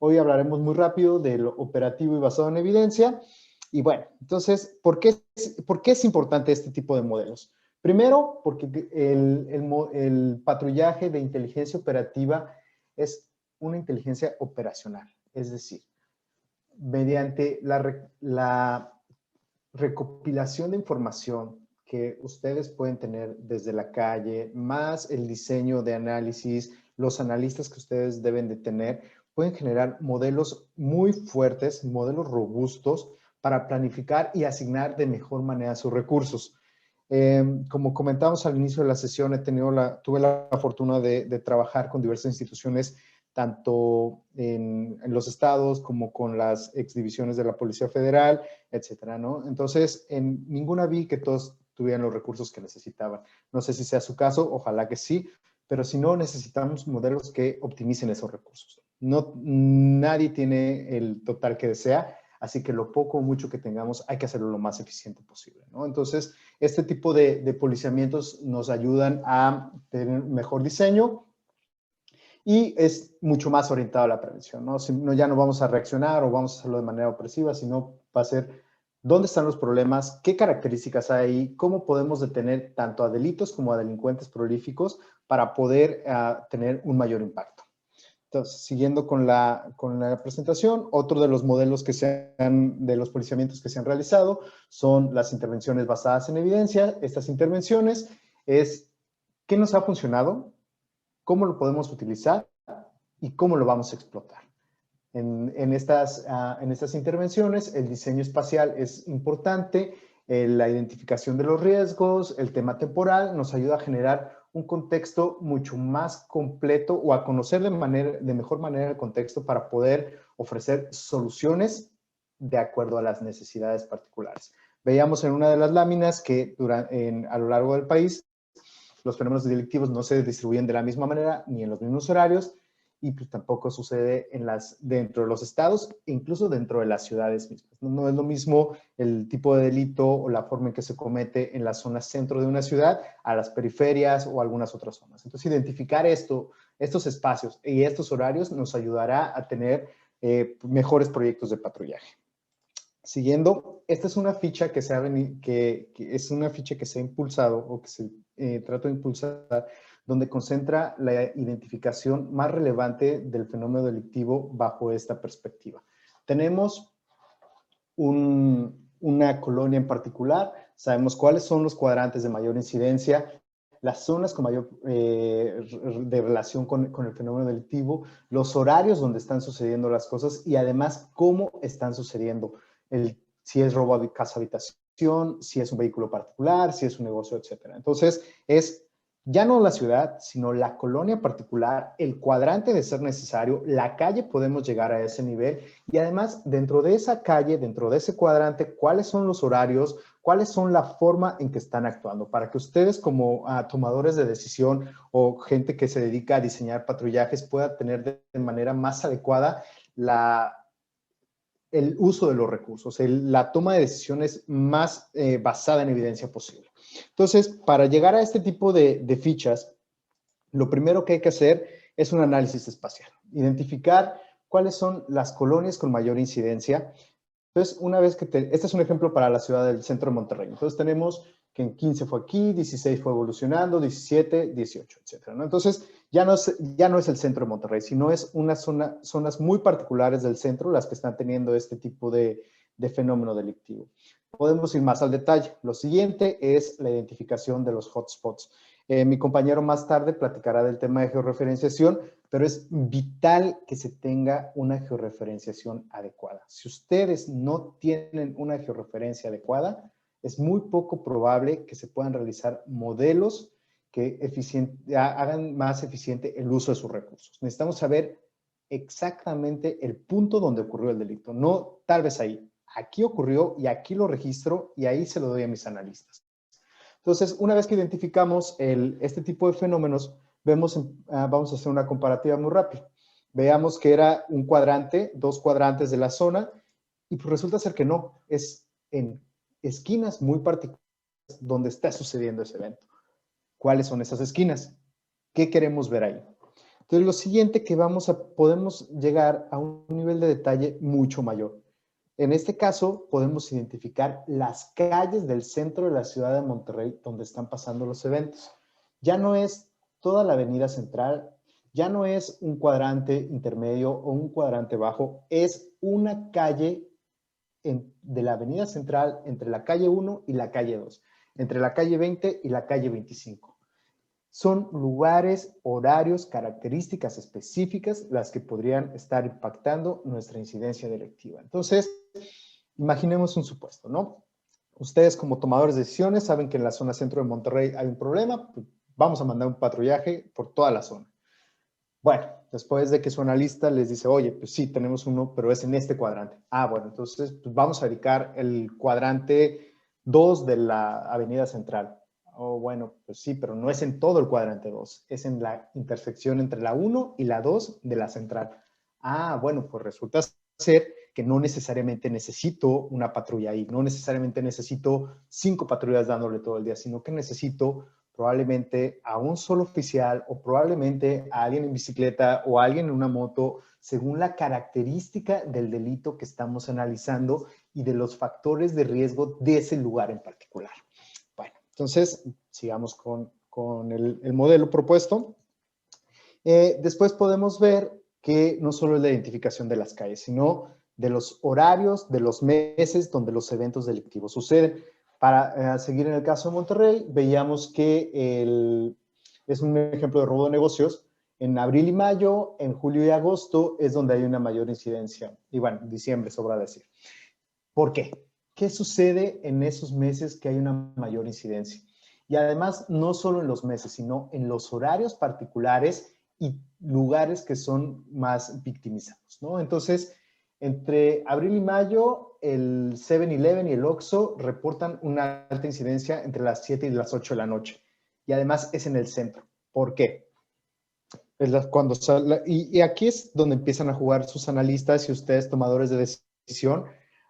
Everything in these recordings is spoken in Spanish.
Hoy hablaremos muy rápido de lo operativo y basado en evidencia. Y bueno, entonces, ¿por qué es importante este tipo de modelos? Primero, porque el patrullaje de inteligencia operativa es una inteligencia operacional. Es decir, mediante la recopilación de información que ustedes pueden tener desde la calle, más el diseño de análisis, los analistas que ustedes deben de tener, pueden generar modelos muy fuertes, modelos robustos para planificar y asignar de mejor manera sus recursos. Como comentamos al inicio de la sesión, tuve la fortuna de trabajar con diversas instituciones, tanto en los estados como con las exdivisiones de la Policía Federal, etcétera, ¿no? Entonces, en ninguna vi que todos tuvieran los recursos que necesitaban. No sé si sea su caso, ojalá que sí, pero si no, necesitamos modelos que optimicen esos recursos. No, nadie tiene el total que desea, así que lo poco o mucho que tengamos hay que hacerlo lo más eficiente posible, ¿no? Entonces, este tipo de policiamientos nos ayudan a tener mejor diseño y es mucho más orientado a la prevención, ¿no? Ya no vamos a reaccionar o vamos a hacerlo de manera opresiva, sino va a ser dónde están los problemas, qué características hay ahí, cómo podemos detener tanto a delitos como a delincuentes prolíficos para poder tener un mayor impacto. Entonces, siguiendo con la presentación, otro de los modelos de los policiamientos que se han realizado son las intervenciones basadas en evidencia. Estas intervenciones es qué nos ha funcionado, cómo lo podemos utilizar y cómo lo vamos a explotar. En estas intervenciones, el diseño espacial es importante, la identificación de los riesgos, el tema temporal, nos ayuda a generar un contexto mucho más completo o a conocer de mejor manera el contexto para poder ofrecer soluciones de acuerdo a las necesidades particulares. Veíamos en una de las láminas que a lo largo del país los fenómenos delictivos no se distribuyen de la misma manera ni en los mismos horarios y pues tampoco sucede dentro de los estados e incluso dentro de las ciudades mismas. No es lo mismo el tipo de delito o la forma en que se comete en la zona centro de una ciudad a las periferias o algunas otras zonas. Entonces, identificar estos espacios y estos horarios nos ayudará a tener mejores proyectos de patrullaje. Siguiendo, esta es una ficha que es una ficha que se ha impulsado o que se trata de impulsar, donde concentra la identificación más relevante del fenómeno delictivo bajo esta perspectiva. Tenemos una colonia en particular, sabemos cuáles son los cuadrantes de mayor incidencia, las zonas con mayor de relación con el fenómeno delictivo, los horarios donde están sucediendo las cosas y además cómo están sucediendo. Si es robo de casa habitación, si es un vehículo particular, si es un negocio, etcétera. Entonces, es ya no la ciudad, sino la colonia particular, el cuadrante de ser necesario, la calle podemos llegar a ese nivel y además dentro de esa calle, dentro de ese cuadrante, cuáles son los horarios, cuáles son la forma en que están actuando, para que ustedes como tomadores de decisión o gente que se dedica a diseñar patrullajes pueda tener de manera más adecuada el uso de los recursos, la toma de decisiones más basada en evidencia posible. Entonces, para llegar a este tipo de fichas, lo primero que hay que hacer es un análisis espacial. Identificar cuáles son las colonias con mayor incidencia. Entonces, este es un ejemplo para la ciudad del centro de Monterrey. Entonces, tenemos que en 15 fue aquí, 16 fue evolucionando, 17, 18, etcétera, ¿no? Entonces, ya no es el centro de Monterrey, sino es zonas muy particulares del centro las que están teniendo este tipo de fenómeno delictivo. Podemos ir más al detalle. Lo siguiente es la identificación de los hotspots. Mi compañero más tarde platicará del tema de georreferenciación, pero es vital que se tenga una georreferenciación adecuada. Si ustedes no tienen una georreferencia adecuada, es muy poco probable que se puedan realizar modelos que hagan más eficiente el uso de sus recursos. Necesitamos saber exactamente el punto donde ocurrió el delito, no tal vez ahí. Aquí ocurrió y aquí lo registro y ahí se lo doy a mis analistas. Entonces, una vez que identificamos este tipo de fenómenos, vamos a hacer una comparativa muy rápida. Veamos que era un cuadrante, 2 cuadrantes de la zona, y pues resulta ser que no, es en esquinas muy particulares donde está sucediendo ese evento. ¿Cuáles son esas esquinas? ¿Qué queremos ver ahí? Entonces, lo siguiente que podemos llegar a un nivel de detalle mucho mayor. En este caso, podemos identificar las calles del centro de la ciudad de Monterrey donde están pasando los eventos. Ya no es toda la avenida central, ya no es un cuadrante intermedio o un cuadrante bajo, es una calle de la avenida central entre la calle 1 y la calle 2, entre la calle 20 y la calle 25. Son lugares, horarios, características específicas las que podrían estar impactando nuestra incidencia delictiva. Entonces, imaginemos un supuesto, ¿no? Ustedes como tomadores de decisiones saben que en la zona centro de Monterrey hay un problema, pues vamos a mandar un patrullaje por toda la zona. Bueno, después de que su analista les dice, oye, pues sí, tenemos uno, pero es en este cuadrante. Ah, bueno, entonces pues vamos a dedicar el cuadrante 2 de la avenida central. Oh, bueno, pues sí, pero no es en todo el cuadrante 2, es en la intersección entre la 1 y la 2 de la central. Ah, bueno, pues resulta ser que no necesariamente necesito una patrulla ahí, no necesariamente necesito 5 patrullas dándole todo el día, sino que necesito probablemente a un solo oficial o probablemente a alguien en bicicleta o a alguien en una moto, según la característica del delito que estamos analizando y de los factores de riesgo de ese lugar en particular. Bueno, entonces sigamos con el modelo propuesto. Después podemos ver que no solo es la identificación de las calles, sino de los horarios, de los meses donde los eventos delictivos suceden. Para seguir en el caso de Monterrey, veíamos que es un ejemplo de robo de negocios. En abril y mayo, en julio y agosto es donde hay una mayor incidencia. Y bueno, diciembre sobra decir. ¿Por qué? ¿Qué sucede en esos meses que hay una mayor incidencia? Y además, no solo en los meses, sino en los horarios particulares y lugares que son más victimizados, ¿no? Entonces, entre abril y mayo, el 7-Eleven y el Oxxo reportan una alta incidencia entre las 7 y las 8 de la noche. Y además es en el centro. ¿Por qué? Y aquí es donde empiezan a jugar sus analistas y ustedes, tomadores de decisión,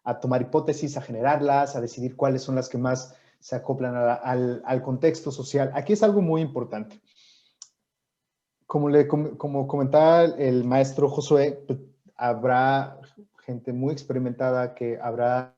a tomar hipótesis, a generarlas, a decidir cuáles son las que más se acoplan al contexto social. Aquí es algo muy importante. Como comentaba el maestro Josué, pues, habrá gente muy experimentada que habrá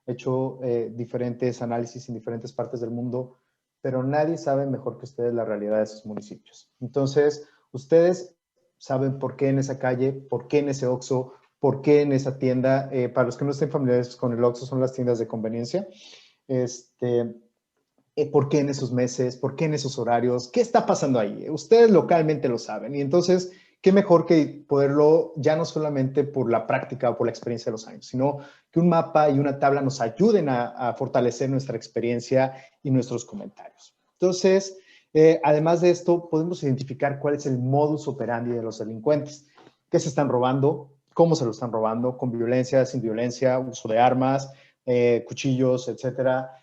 hecho diferentes análisis en diferentes partes del mundo, pero nadie sabe mejor que ustedes la realidad de esos municipios. Entonces, ustedes saben por qué en esa calle, por qué en ese Oxxo, por qué en esa tienda. Para los que no estén familiarizados con el Oxxo, son las tiendas de conveniencia. ¿Por qué en esos meses? ¿Por qué en esos horarios? ¿Qué está pasando ahí? Ustedes localmente lo saben. Y entonces, qué mejor que poderlo, ya no solamente por la práctica o por la experiencia de los años, sino que un mapa y una tabla nos ayuden a fortalecer nuestra experiencia y nuestros comentarios. Entonces, además de esto, podemos identificar cuál es el modus operandi de los delincuentes. ¿Qué se están robando? ¿Cómo se lo están robando? ¿Con violencia, sin violencia, uso de armas, cuchillos, etcétera?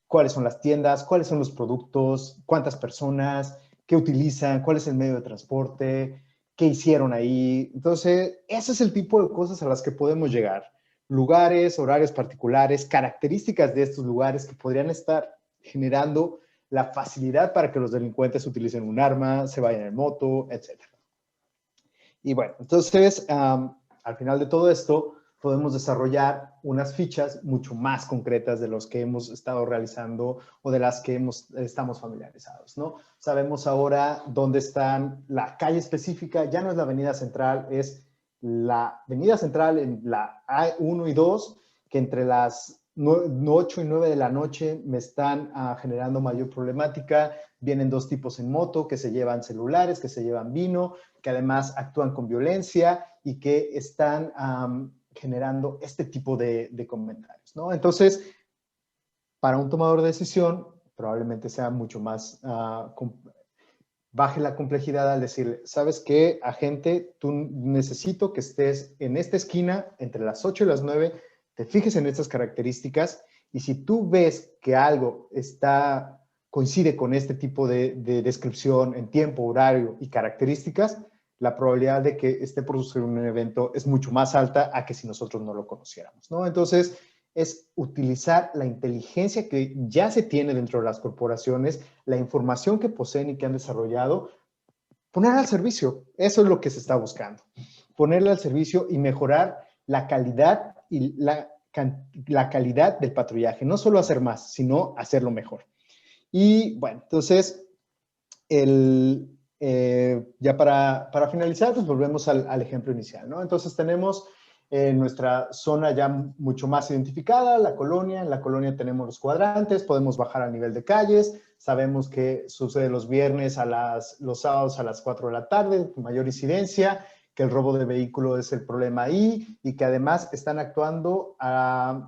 ¿Cuáles son las tiendas? ¿Cuáles son los productos? ¿Cuántas personas? ¿Qué utilizan? ¿Cuál es el medio de transporte? ¿Qué hicieron ahí? Entonces, ese es el tipo de cosas a las que podemos llegar. Lugares, horarios particulares, características de estos lugares que podrían estar generando la facilidad para que los delincuentes utilicen un arma, se vayan en moto, etc. Y bueno, entonces, al final de todo esto, podemos desarrollar unas fichas mucho más concretas de los que hemos estado realizando o de las que estamos familiarizados, ¿no? Sabemos ahora dónde están la calle específica, ya no es la avenida central, es la avenida central en la A1 y 2, que entre las 8 y 9 de la noche me están generando mayor problemática. Vienen dos tipos en moto que se llevan celulares, que se llevan vino, que además actúan con violencia y que están generando este tipo de comentarios, ¿no? Entonces, para un tomador de decisión, probablemente sea mucho más, baje la complejidad al decirle, ¿sabes qué, agente? Tú necesito que estés en esta esquina entre las 8 y las 9, te fijes en estas características y si tú ves que algo coincide con este tipo de descripción en tiempo, horario y características, la probabilidad de que esté por suceder un evento es mucho más alta a que si nosotros no lo conociéramos, ¿no? Entonces, es utilizar la inteligencia que ya se tiene dentro de las corporaciones, la información que poseen y que han desarrollado poner al servicio. Eso es lo que se está buscando. Ponerle al servicio y mejorar la calidad y la calidad del patrullaje. No solo hacer más, sino hacerlo mejor. Y bueno, entonces, ya para finalizar, pues volvemos al ejemplo inicial, ¿no? Entonces tenemos nuestra zona ya mucho más identificada, la colonia. En la colonia tenemos los cuadrantes, podemos bajar al nivel de calles, sabemos que sucede los viernes, los sábados a las 4 de la tarde, con mayor incidencia, que el robo de vehículo es el problema ahí y que además están actuando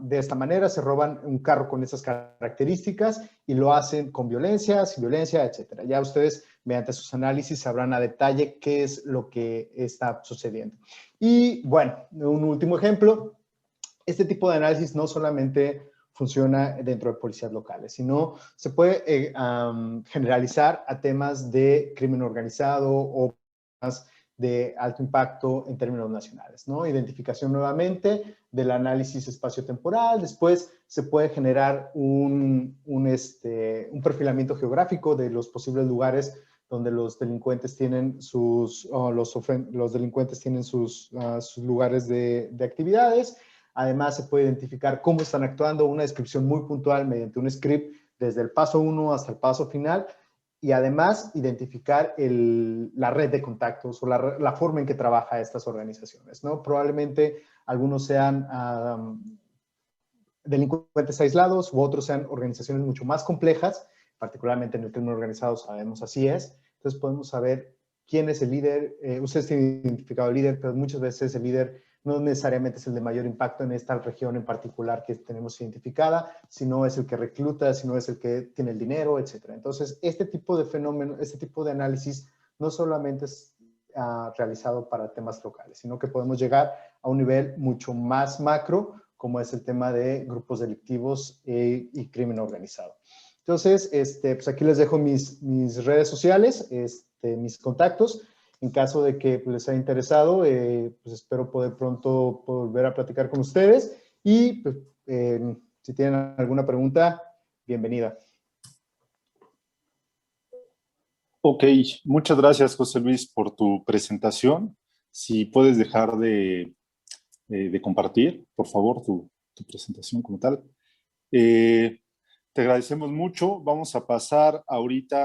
de esta manera, se roban un carro con esas características y lo hacen con violencia, sin violencia, etcétera. Ya ustedes, mediante sus análisis, sabrán a detalle qué es lo que está sucediendo. Y bueno, un último ejemplo, este tipo de análisis no solamente funciona dentro de policías locales, sino se puede generalizar a temas de crimen organizado o temas de alto impacto en términos nacionales, ¿no? Identificación nuevamente del análisis espaciotemporal, después se puede generar un perfilamiento geográfico de los posibles lugares donde los delincuentes tienen los delincuentes tienen sus lugares de actividades. Además, se puede identificar cómo están actuando, una descripción muy puntual mediante un script desde el paso 1 hasta el paso final, y además identificar la red de contactos o la forma en que trabaja estas organizaciones, ¿no? Probablemente algunos sean delincuentes aislados u otros sean organizaciones mucho más complejas, particularmente en el crimen organizado sabemos así es. Entonces podemos saber quién es el líder. Ustedes tienen identificado el líder, pero muchas veces el líder no necesariamente es el de mayor impacto en esta región en particular que tenemos identificada, sino es el que recluta, sino es el que tiene el dinero, etc. Entonces, este tipo de fenómeno, este tipo de análisis no solamente es realizado para temas locales, sino que podemos llegar a un nivel mucho más macro, como es el tema de grupos delictivos y crimen organizado. Entonces, pues aquí les dejo mis redes sociales, mis contactos. En caso de que pues, les haya interesado, pues espero poder pronto volver a platicar con ustedes. Y pues, si tienen alguna pregunta, bienvenida. Ok, muchas gracias, José Luis, por tu presentación. Si puedes dejar de compartir, por favor, tu presentación como tal. Te agradecemos mucho. Vamos a pasar ahorita